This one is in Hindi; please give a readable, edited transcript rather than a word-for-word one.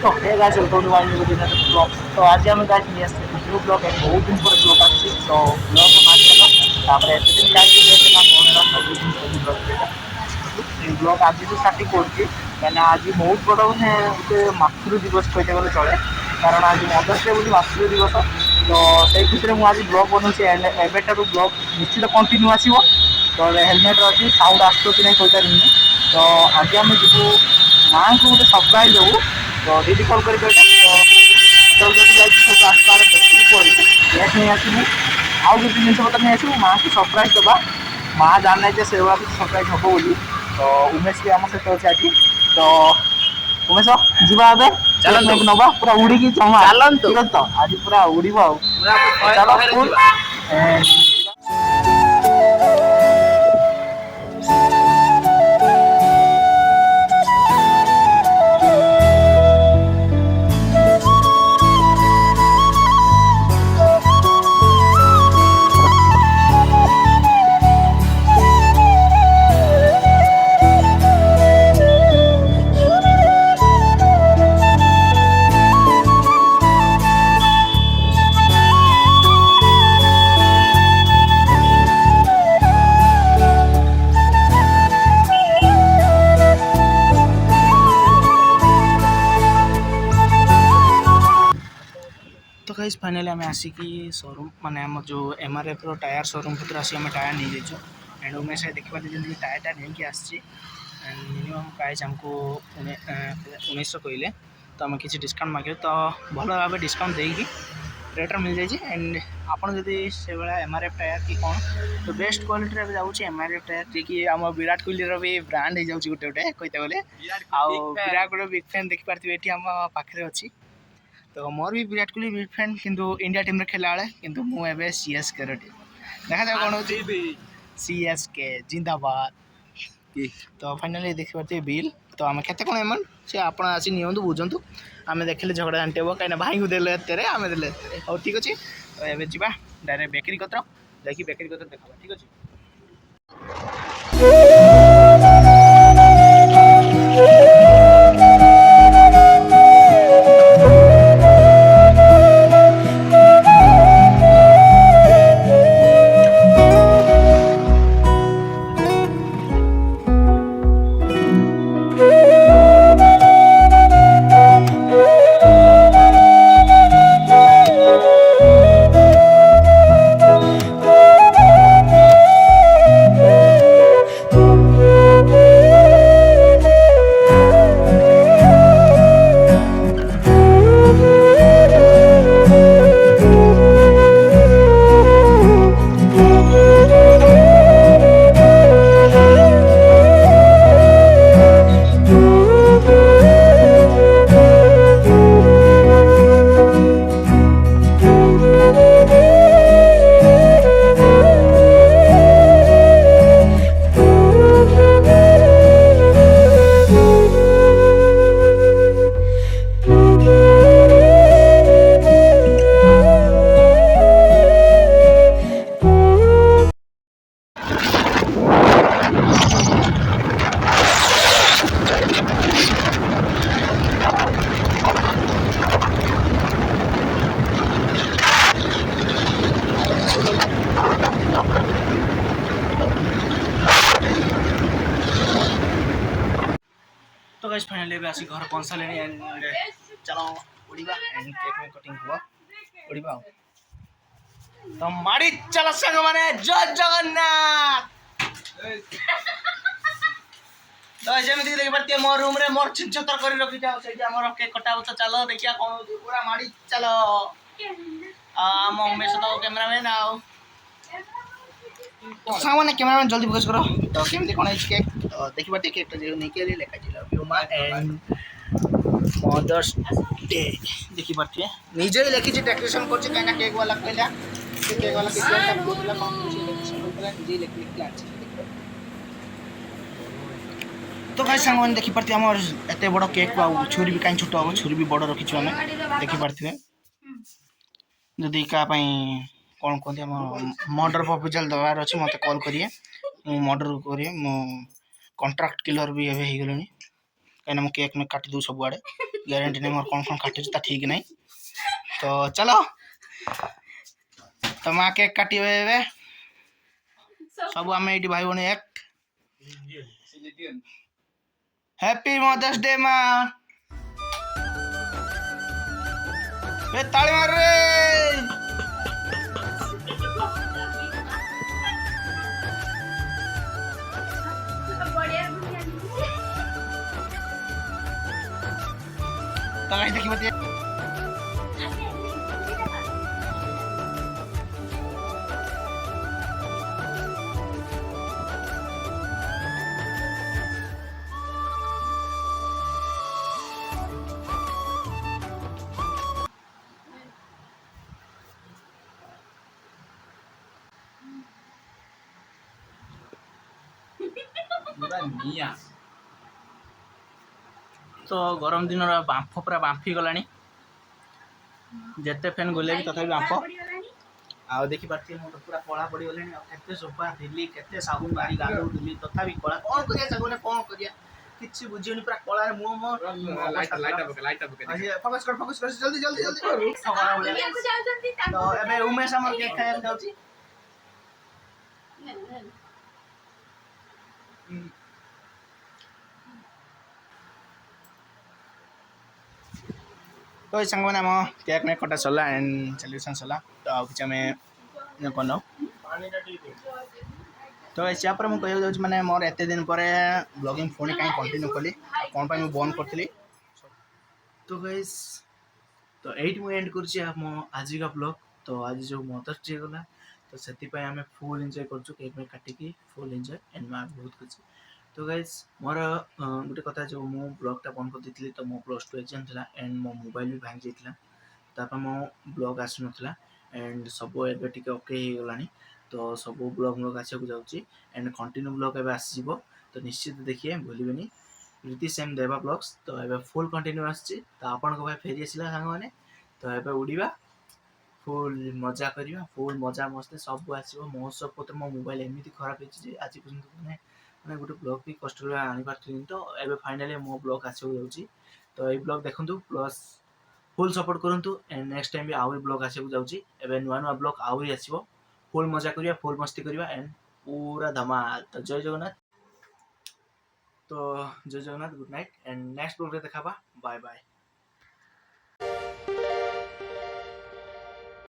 तो hey guys welcome to my new blog. तो आज हम गाइस नहीं आसे न्यू ब्लॉग है बहुत दिन पर ब्लॉग आछि तो ब्लॉग मार चलो तापर एते दिन काई के ना कोनरा सब दिन सब ब्लॉग देता ए ब्लॉग आज जो स्टार्टिंग करछि माने आज बहुत बड़ माने एक मातृ दिवस कहते गले चले कारण आज मदर्स डे बोली मातृ दिवस तो सेई खुशी रे मु आज ब्लॉग बनउछि एबेटारू ब्लॉग निश्चित कंटिन्यू आसीबो तो हेलमेट अछि साउंड आस्तो कि नहीं कहता नहीं तो आज हम जीवु माँ को गोटे सरप्राइज देवु तो दीदी कल कर नहीं आसू आउ कि जिन पतर नहीं आसू माँ को सरप्राइज दबा माँ जाना से सरप्राइज हम बोली तो उमेश भी आम सहित अच्छे आज तो उमेश जीवा नवा पूरा उड़ी जमा ठीक है तो आज पूरा उड़ब चलो तो गाइस फाइनली आम आसिकी शोरूम माने आम जो एमआरएफ रो टायर शोरूम भर आसी आम टायर नहीं जाइए एंड उमेश देखा जमी टायरटा नहीं आसी मिनिमम प्राइस आमको 1900 कहले तो आम किसी डिस्काउंट मागे तो भल भाव डिस्काउंट देगी रेटर मिल जाए एंड आपड़ जदि से भाया एमआरएफ टायर कि कौन तो बेस्ट क्वालिटी जाऊँच एमआरएफ टायर जी आम विराट कोहली भी ब्रांड हो जाऊँगी गोटे गोटे कहते गले आउ विराट कोहली बिग फैन देखिपारे ये आम पाखे अच्छी तो मोर भी विराट कोहली बिग फैन किंतु इंडिया टीम रे खेला बेले किंतु मु एबे सीएसके रो टीम देखा जाए कौन होची सीएसके जिंदाबाद तो फाइनली देखि पारते बिल तो आम केते कोन एमन से आपण आसी नियंतु बुझंतु आमे देखले झगड़ा जानटेबो काइना भाई को देले एतेरे आमे देले और ठीक अछि तो एबे जिबा डायरेक्ट बेकरी कतर देखि बेकरी कतर देखबा ठीक अछि। तो गाइस फाइनली भी आसी घर पहुंच सारे एंड चलो उड़ीबा एंड केक में कटिंग हुआ उड़ीबा तो मारी चलो संग माने जय जगन्नाथ तो जेमिति देखि परते मोर रूम रे मोर छिनछतर करी रखि जाओ से हमर केक कटाउ तो चलो देखिया कोन होती पूरा मारी चलो हम उमेश तो कैमरामैन आओ तो सामने कैमरामैन जल्दी फोकस करो तो केमिति कोन है केक तो देखि परते केक तो जे नहीं के लेखा जिला प्यूमा एंड मदर्स डे देखि परते निजे ही लिखि डेकोरेशन करछि काना केक वाला कहला से केक वाला किसी का बोतला कौन डेकोरेशन करला निजे लिखि लाछि तो गाइस संगवन देखि परते हमर एते बड़ केक बा छुरी भी काई छोटो हो छुरी भी बड़ रखि छु हमें देखि परते जदि का पई कौन कहते हम मर्डर प्रपोजल दबार अच्छे मत कॉल करिए मु मर्डर करिए मु कॉन्ट्रैक्ट किलर भी एबे हो गलनी कहीं केक में काटी दू सब आड़े ଗ୍ୟାରେଣ୍ଟି ନାହିଁ ମୋର କ'ଣ କାଟୁଛି ତା ଠିକ୍ ନାହିଁ। ତ ଚାଲ ତ ମା କେକ୍ କାଟିବେ ଏବେ ସବୁ ଆମେ ଏଇଠି ଭାଇ ଭଉଣୀ ଏକ ହ୍ୟାପି ମଦର୍ସ ଡେ ମା ଏ ତାଳି ମାରରେ ତ ଗାଇସ୍ ଦେଖିବ तो गरम दिन बांफ पूरा बांफी गलानी जिते फैन गोले भी तथापि बांफ आउ देखी पार्थिव मोर पूरा कला पड़ी गले केते सोफा दिल्ली केते साबुन मारी गाधो दिल्ली तथापि कला कोन करिया सगोने कोन करिया किछि बुझियोनी पूरा कला मुंह मो लाइट फोकस कर जल्दी जल्दी जल्दी तो एबे उमेश हमर केक खाया जाउची तो संग मैंने आम केक नहीं कटा सरला एंड सेलिब्रेशन सरला तो आउ कि आम कन तो यापर मुझे कहूँ जाऊँ मैंने मोर एत दिन पर ब्लॉगिंग पुणी कहीं कंटिन्यू कली कौन पर बंद करी तो गाइस तो एट मुझे एंड कर आज का ब्लॉग तो आज जो मदर्स डे गला तो से आम फुल एंजॉय कर काटिकी फुल एंजॉय एंड माँ बहुत खुशी तो गाइस मोर गोटे कथा जो मो ब्लॉगटा बंद कर दी तो मो +2 एग्जाम था एंड मो मोबाइल भी भांगी जाता तापर मो ब्लॉग आसू ना एंड सब एबे टिके ओके हो गलानी तो सब ब्लॉग आसक जाऊँगी एंड कंटिन्यू ब्लॉग एबे आसीबो तो निश्चित देखिए भूलिबेनी रीति सेम देवा ब्लॉग्स तो एबे फुल कंटिन्यू आसी तो आपन को भाई फेरी आसिला सांग माने तो एबे उड़ीबा फुल मजा करवा फुल मजा मस्ती सब आसो महोत्सव पत्र मो मोबाइल एमती खराब होती आज पर्यटन मैंने गोटे ब्लॉग भी कष्ट आनी पार्थिनी तो एबे फाइनाली मो ब्लॉग आसक जाऊँगी तो ये ब्लॉग देखूँ प्लस फुल सपोर्ट करूँ एंड नेक्स्ट टाइम भी आहरी ब्लॉग आसक जाऊँगी एबे नुआ नुआ ब्लॉग आहरी आसो फुल मजा करवा फुल मस्ती करवा एंड पूरा धमाल तो जय जगन्नाथ तो जय Jagannath good night and next blog देखा बाय बाय।